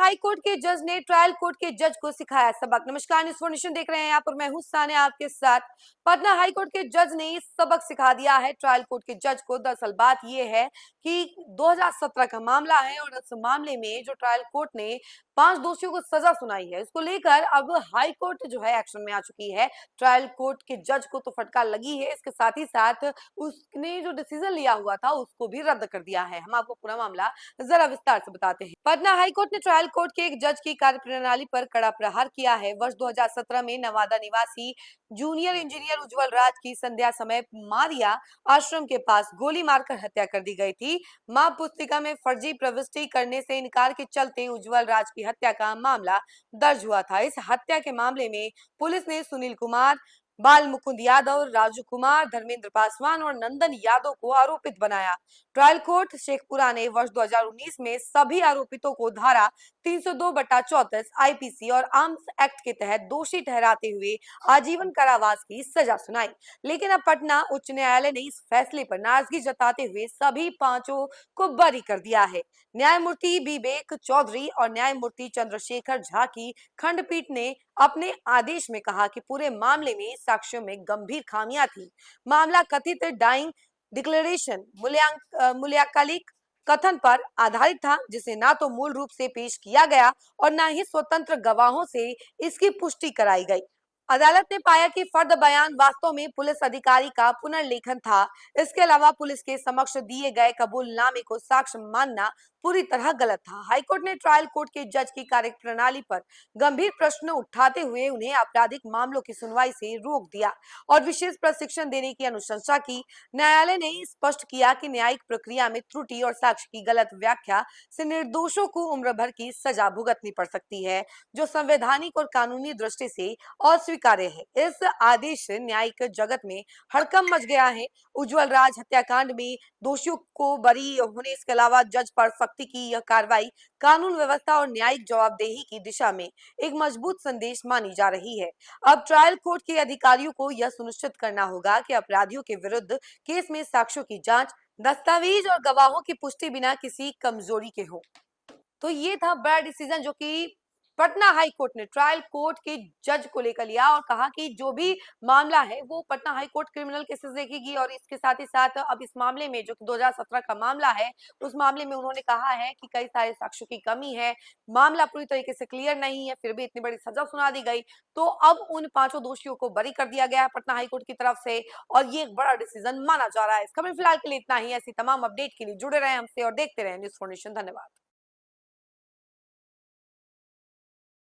High court के जज ने ट्रायल कोर्ट के जज को सिखाया सबक। नमस्कार, न्यूज़ फॉर नेशन देख रहे हैं यहाँ पर मैं हूं सानिया आपके साथ। पटना हाई कोर्ट के जज ने सबक सिखा दिया है ट्रायल कोर्ट के जज को। दरअसल बात यह है कि 2017 का मामला है और इस मामले में जो ट्रायल कोर्ट ने 5 दोषियों को सजा सुनाई है, इसको लेकर अब हाई कोर्ट जो है एक्शन में आ चुकी है। ट्रायल कोर्ट के जज को तो फटकार लगी है, इसके साथ ही साथ उसने जो डिसीजन लिया हुआ था उसको भी रद्द कर दिया है। हम आपको पूरा मामला जरा विस्तार से बताते हैं। पटना हाईकोर्ट ने ट्रायल कोर्ट के एक जज की कार्यप्रणाली पर कड़ा प्रहार किया है। वर्ष 2017 में नवादा निवासी जूनियर इंजीनियर उज्जवल राज की संध्या समय मारिया आश्रम के पास गोली मारकर हत्या कर दी गई थी। मां पुस्तिका में फर्जी प्रविष्टि करने से इनकार के चलते उज्जवल राज की हत्या का मामला दर्ज हुआ था। इस हत्या के मामले में पुलिस ने सुनील कुमार, बाल मुकुंद यादव, राजू कुमार, धर्मेंद्र पासवान और नंदन यादव को आरोपित बनाया। ट्रायल कोर्ट शेखपुरा ने वर्ष 2019 में सभी आरोपितों को धारा 302/34 आईपीसी और आर्म्स एक्ट के तहत दोषी ठहराते हुए आजीवन कारावास की सजा सुनाई। लेकिन अब पटना उच्च न्यायालय ने इस फैसले पर नाराजगी जताते हुए सभी पांचों को बरी कर दिया है। न्यायमूर्ति विवेक चौधरी और न्यायमूर्ति चंद्रशेखर झा की खंडपीठ ने अपने आदेश में कहा कि पूरे मामले में साक्ष्यों में गंभीर खामियां थी। मामला कथित डाइंग डिक्लेरेशन मूल्यांकलिक कथन पर आधारित था, जिसे ना तो मूल रूप से पेश किया गया और ना ही स्वतंत्र गवाहों से इसकी पुष्टि कराई गई। अदालत ने पाया कि फर्द बयान वास्तव में पुलिस अधिकारी का पुनर्लेखन था। इसके अलावा पुलिस के समक्ष दिए गए कबूलनामे को साक्ष्य मानना पूरी तरह गलत था। हाईकोर्ट ने ट्रायल कोर्ट के जज की कार्यप्रणाली पर गंभीर प्रश्न उठाते हुए उन्हें आपराधिक मामलों की सुनवाई से रोक दिया और विशेष प्रशिक्षण देने की अनुशंसा की। न्यायालय ने स्पष्ट किया कि न्यायिक प्रक्रिया में त्रुटि और साक्ष्य की गलत व्याख्या से निर्दोषों को उम्र भर की सजा भुगतनी पड़ सकती है, जो संवैधानिक और कानूनी दृष्टि से अस्वीकार्य है। इस आदेश से न्यायिक जगत में हड़कंप मच गया है। उज्जवल राज हत्याकांड में दोषियों को बरी होने इसके अलावा जज पर सख्ती की यह कार्रवाई कानून व्यवस्था और न्यायिक जवाबदेही की दिशा में एक मजबूत संदेश मानी जा रही है। अब ट्रायल कोर्ट के अधिकारियों को यह सुनिश्चित करना होगा कि अपराधियों के विरुद्ध केस में साक्ष्यों की जांच, दस्तावेज और गवाहों की पुष्टि बिना किसी कमजोरी के हो। तो ये था बड़ा डिसीजन जो कि पटना हाई कोर्ट ने ट्रायल कोर्ट के जज को लेकर लिया और कहा कि जो भी मामला है वो Patna high court criminal cases देखेगी। और इसके साथ ही साथ अब इस मामले में जो कि 2017 का मामला है, उस मामले में उन्होंने कहा है कि कई सारे साक्ष्यों की कमी है, मामला पूरी तरीके से क्लियर नहीं है, फिर भी इतनी बड़ी सजा सुना दी गई। तो अब उन 5 दोषियों को बरी कर दिया गया है पटना हाई कोर्ट की तरफ से और ये एक बड़ा डिसीजन माना जा रहा है। इस खबर फिलहाल के लिए इतना ही। ऐसी तमाम अपडेट के लिए जुड़े रहे हमसे और देखते रहे न्यूज़ फॉर नेशन। धन्यवाद।